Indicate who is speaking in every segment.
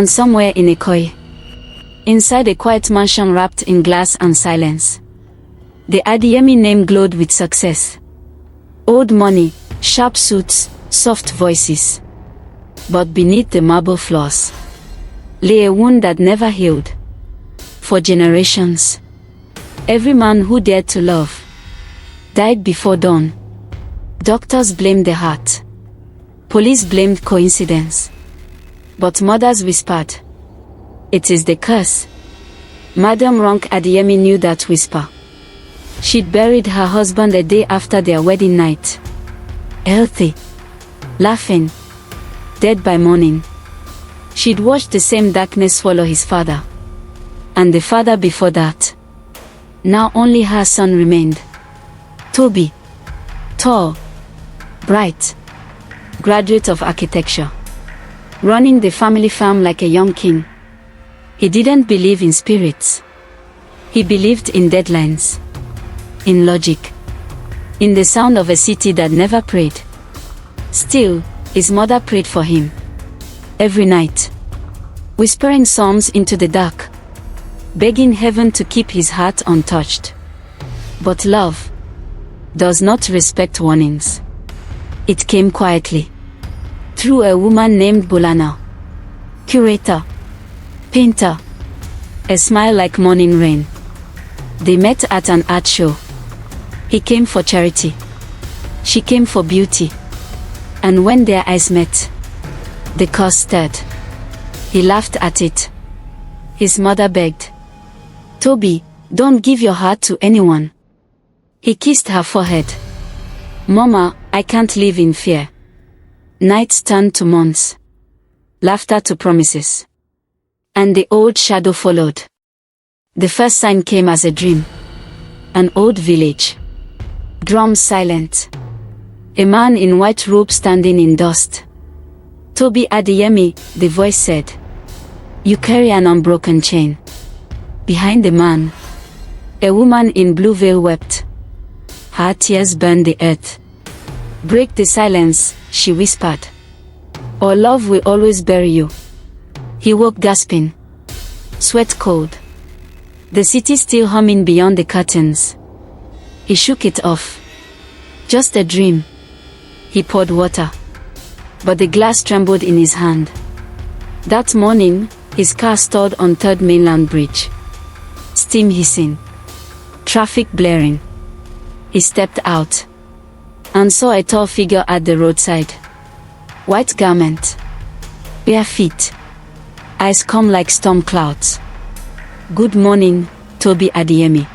Speaker 1: And somewhere in a koi, inside a quiet mansion wrapped in glass and silence, the Adeyemi name glowed with success. Old money, sharp suits, soft voices. But beneath the marble floors lay a wound that never healed. For generations, every man who dared to love died before dawn. Doctors blamed the heart. Police blamed coincidence. But mothers whispered, "It is the curse." Madam Ronk Adeyemi knew that whisper. She'd buried her husband a day after their wedding night. Healthy, laughing, dead by morning. She'd watched the same darkness swallow his father. And the father before that. Now only her son remained. Tobi. Tall, bright, graduate of architecture, running the family farm like a young king. He didn't believe in spirits. He believed in deadlines, in logic, in the sound of a city that never prayed. Still, his mother prayed for him. Every night, whispering psalms into the dark, begging heaven to keep his heart untouched. But love does not respect warnings. It came quietly, through a woman named Bolana. Curator, painter, a smile like morning rain. They met at an art show. He came for charity. She came for beauty. And when their eyes met, the cause stirred. He laughed at it. His mother begged, "Tobi, don't give your heart to anyone." He kissed her forehead. "Mama, I can't live in fear." Nights turned to months. Laughter to promises. And the old shadow followed. The first sign came as a dream. An old village. Drums silent. A man in white robe standing in dust. "Tobi Adeyemi," the voice said. "You carry an unbroken chain." Behind the man, a woman in blue veil wept. Her tears burned the earth. "Break the silence," she whispered. "Or love will always bury you." He woke gasping. Sweat cold. The city still humming beyond the curtains. He shook it off. Just a dream. He poured water. But the glass trembled in his hand. That morning, his car stalled on 3rd Mainland Bridge. Steam hissing. Traffic blaring. He stepped out and saw a tall figure at the roadside. White garment. Bare feet. Eyes calm like storm clouds. "Good morning, Tobi Adeyemi."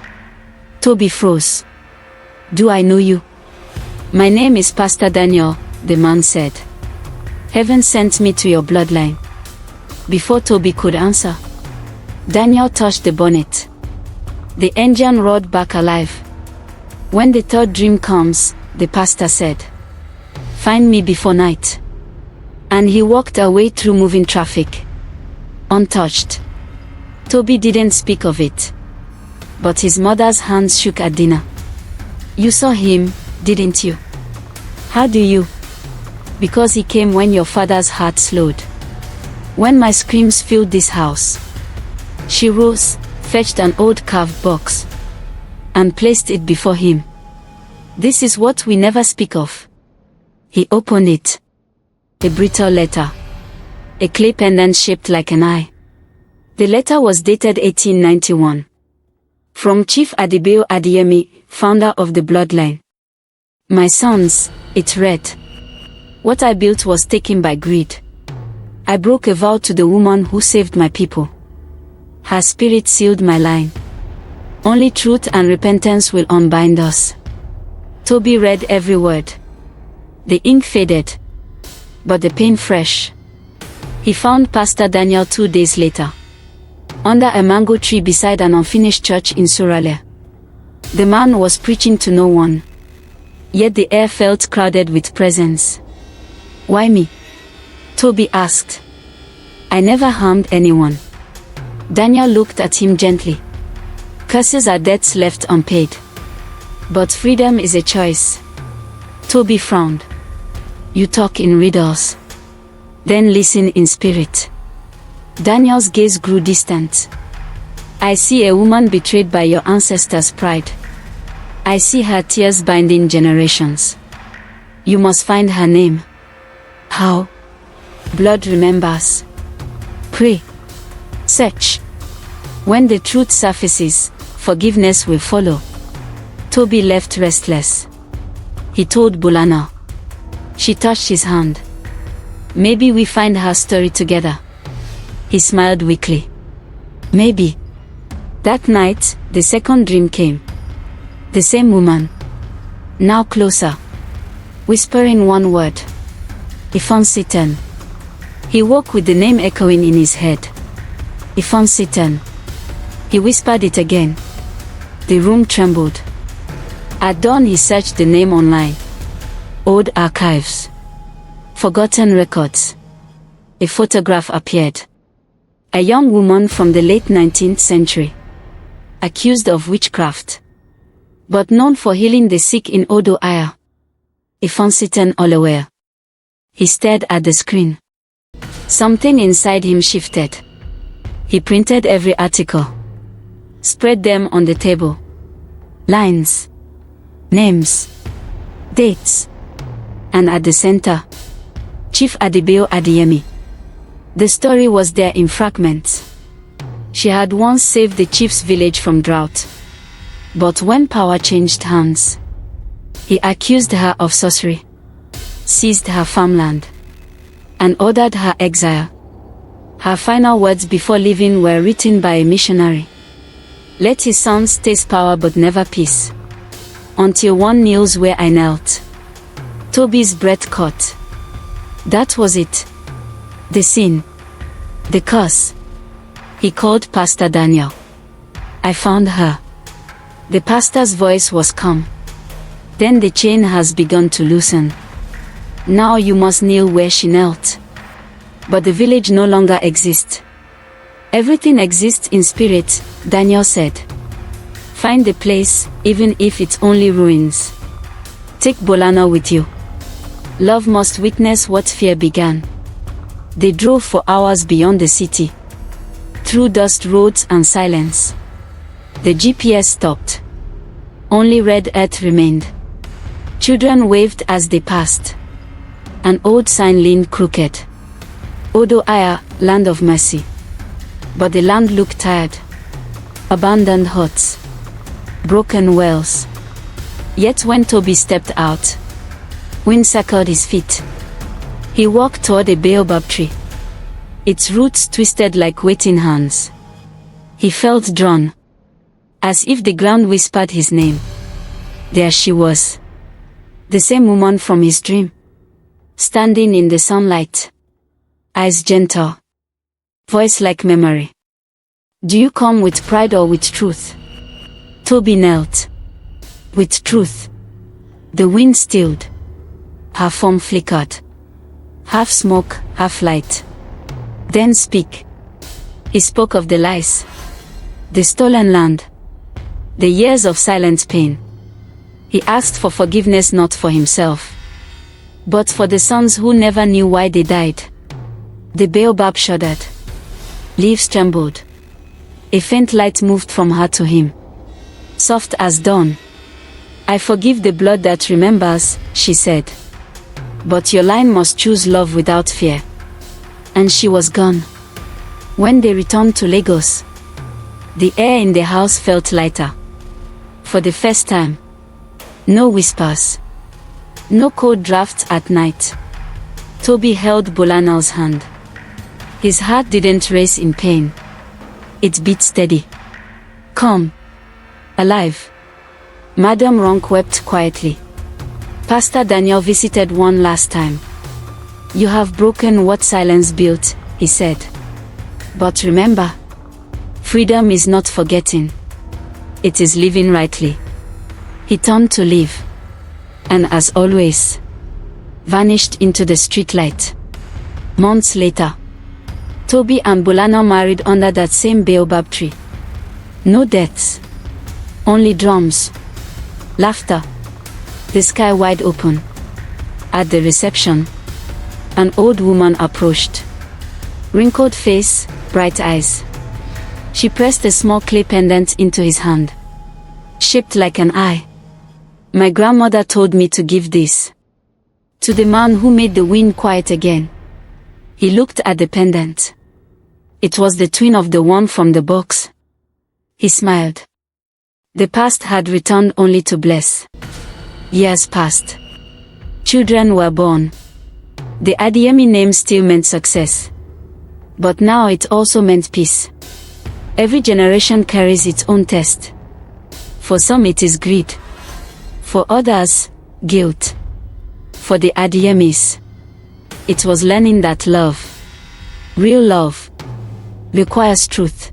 Speaker 1: Tobi froze. "Do I know you?" "My name is Pastor Daniel," the man said. "Heaven sent me to your bloodline." Before Tobi could answer, Daniel touched the bonnet. The engine roared back alive. "When the third dream comes," the pastor said, "find me before night." And he walked away through moving traffic. Untouched. Tobi didn't speak of it. But his mother's hands shook at dinner. "You saw him, didn't you?" "How do you?" "Because he came when your father's heart slowed. When my screams filled this house." She rose, fetched an old carved box, and placed it before him. "This is what we never speak of." He opened it. A brittle letter. A clay pendant shaped like an eye. The letter was dated 1891. From Chief Adibeo Adeyemi, founder of the Bloodline. "My sons," it read. "What I built was taken by greed. I broke a vow to the woman who saved my people. Her spirit sealed my line. Only truth and repentance will unbind us." Tobi read every word. The ink faded, but the pain fresh. He found Pastor Daniel 2 days later, under a mango tree beside an unfinished church in Suraleh. The man was preaching to no one. Yet the air felt crowded with presence. "Why me?" Tobi asked. "I never harmed anyone." Daniel looked at him gently. "Curses are debts left unpaid. But freedom is a choice." Tobi frowned. "You talk in riddles. Then listen in spirit." Daniel's gaze grew distant. I see a woman betrayed by your ancestors' pride. I see her tears binding generations. You must find her name. How? Blood remembers. Pray. Search. When the truth surfaces, forgiveness will follow. Tobi left restless. He told Bulana. She touched his hand. Maybe we find her story together. He smiled weakly. Maybe. That night, the second dream came. The same woman. Now closer. Whispering one word. Ifonsiten. He woke with the name echoing in his head. Ifonsiten. He whispered it again. The room trembled. At dawn he searched the name online. Old archives. Forgotten records. A photograph appeared. A young woman from the late 19th century. Accused of witchcraft. But known for healing the sick in Odo Aya. Ifonsiten Olaware. He stared at the screen. Something inside him shifted. He printed every article. Spread them on the table. Lines. Names. Dates. And at the center, Chief Tobi Adeyemi. The story was there in fragments. She had once saved the chief's village from drought. But when power changed hands, he accused her of sorcery, seized her farmland, and ordered her exile. Her final words before leaving were written by a missionary. Let his sons taste power but never peace. Until one kneels where I knelt. Tobi's breath caught. That was it. The sin. The curse. He called Pastor Daniel. I found her. The pastor's voice was calm. Then the chain has begun to loosen. Now you must kneel where she knelt. But the village no longer exists. Everything exists in spirit, Daniel said. Find the place, even if it's only ruins. Take Bulana with you. Love must witness what fear began. They drove for hours beyond the city. Through dust roads and silence. The GPS stopped. Only red earth remained. Children waved as they passed. An old sign leaned crooked. Odo Aya, land of mercy. But the land looked tired. Abandoned huts. Broken wells. Yet when Tobi stepped out, wind circled his feet. He walked toward a baobab tree. Its roots twisted like waiting hands. He felt drawn. As if the ground whispered his name. There she was. The same woman from his dream. Standing in the sunlight. Eyes gentle. Voice like memory. Do you come with pride or with truth? Tobi knelt. With truth. The wind stilled. Her form flickered. Half smoke, half light. Then speak. He spoke of the lies. The stolen land. The years of silent pain. He asked for forgiveness not for himself, but for the sons who never knew why they died. The baobab shuddered. Leaves trembled. A faint light moved from her to him. Soft as dawn. I forgive the blood that remembers, she said. But your line must choose love without fear. And she was gone. When they returned to Lagos, the air in the house felt lighter. For the first time. No whispers. No cold drafts at night. Tobi held Bulana's hand. His heart didn't race in pain. It beat steady. Calm. Alive. Madame Ronk wept quietly. Pastor Daniel visited one last time. You have broken what silence built, he said. But remember, freedom is not forgetting. It is living rightly. He turned to leave. And as always, vanished into the streetlight. Months later, Tobi and Bulana married under that same baobab tree. No deaths. Only drums. Laughter. The sky wide open. At the reception, an old woman approached. Wrinkled face, bright eyes. She pressed a small clay pendant into his hand, shaped like an eye. My grandmother told me to give this to the man who made the wind quiet again. He looked at the pendant. It was the twin of the one from the box. He smiled. The past had returned only to bless. Years passed. Children were born. The Adeyemi name still meant success. But now it also meant peace. Every generation carries its own test. For some it is greed. For others, guilt. For the Adeyemis, it was learning that love, real love, requires truth.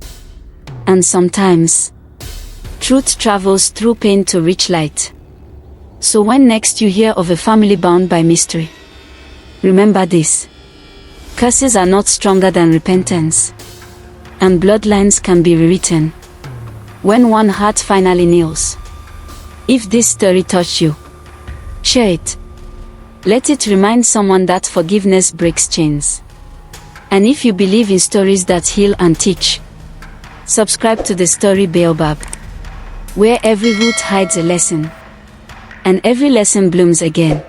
Speaker 1: And sometimes, truth travels through pain to reach light. So when next you hear of a family bound by mystery, remember this: curses are not stronger than repentance, and bloodlines can be rewritten when one heart finally kneels. If this story touched you, share it. Let it remind someone that forgiveness breaks chains. And if you believe in stories that heal and teach, subscribe to the Story Baobab, where every root hides a lesson, and every lesson blooms again.